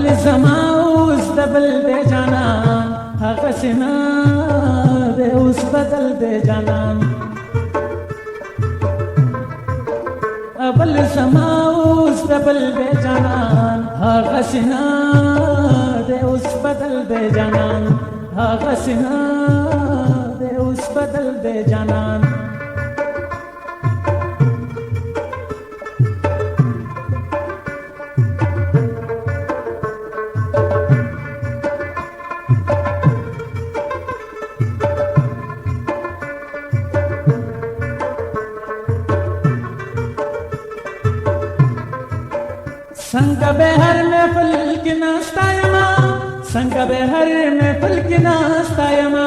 اول زما اوس د بل د جانان هغه سینا د اوس بدل د جانان اول زما اوس د بل د جانان هغه سینا د اوس بدل د جانان هغه سینا د اوس بدل د جانان संग बेहर में फल की नास्तायमा संग बेहर में फल की नास्तायमा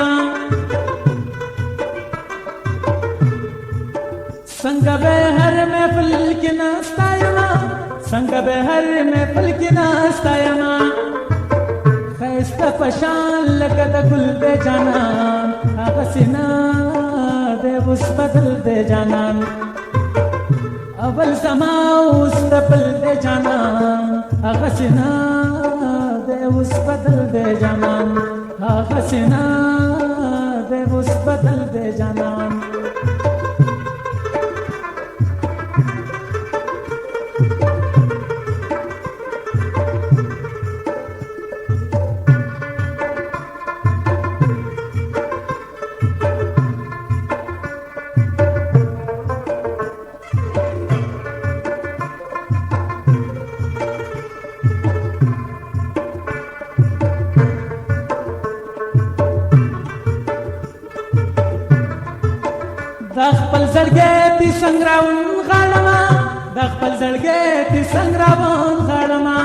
संग बेहर में फल की नास्तायमा संग बेहर में फल की नास्तायमा खैस्ता पशान लगत गुल दे जानन हसीना दे उस बदल दे जानन अवल समा उस बदल दे जानन हसीना दे उस बदल दे जानन हसीना दे उस बदल दे जानन دخپل زړګې دې سنگراون غړما دخپل زړګې دې سنگراون غړما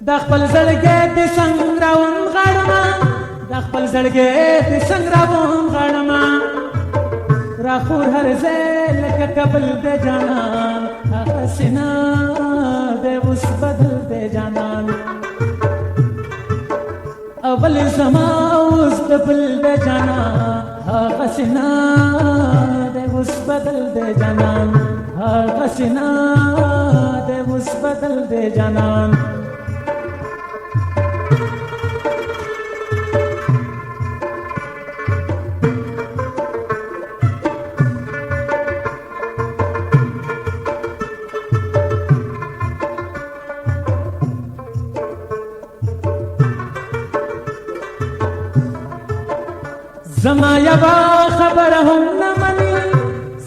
دخپل زړګې دې سنگراون غړما دخپل زړګې دې سنگراون غړما راخور هر زل کبل دې جانان حسنا دې اوس بدل دې جانان اول زما اوس د بل د جانا هغه سینا د اوس بدل د جانان هغه سینا د اوس بدل د جانان زما یبا خبرهم نمانی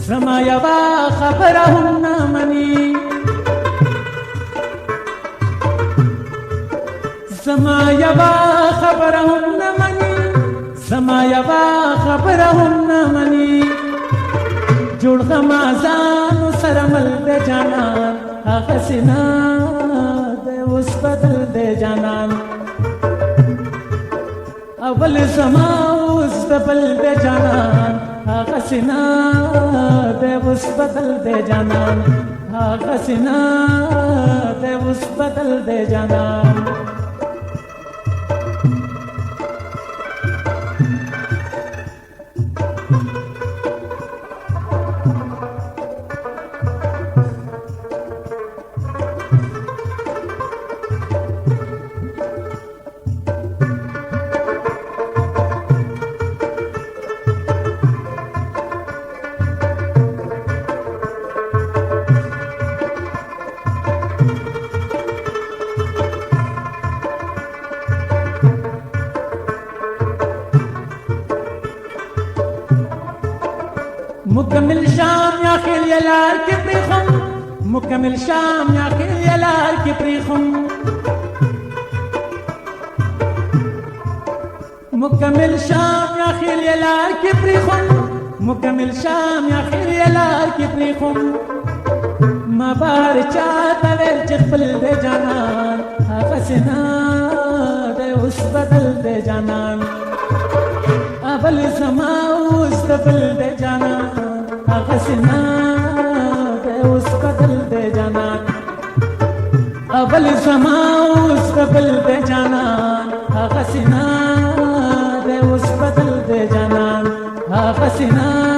زما یبا خبرهم نمانی زما یبا خبرهم نمانی زما یبا خبرهم نمانی جوړ غمازان سره مل د جانان هغه سینا د اوس بدل د جانان اول زما اوس د بل د جانان هغه سینا د اوس بدل د جانان هغه سینا د اوس بدل د جانان مكمل شام يا خيل يا لار كبريخم مكمل شام يا خيل يا لار كبريخم مكمل شام يا خيل يا لار كبريخم مكمل شام يا خيل يا لار كبريخم ما بارچا تل چخبل دے جانان حسنا دے اس بدل دے جانان اول زما اوس د بل د جانان هغه سینا د اوس بدل د جانان اول زما اوس د بل د جانان هغه سینا د اوس بدل د جانان هغه سینا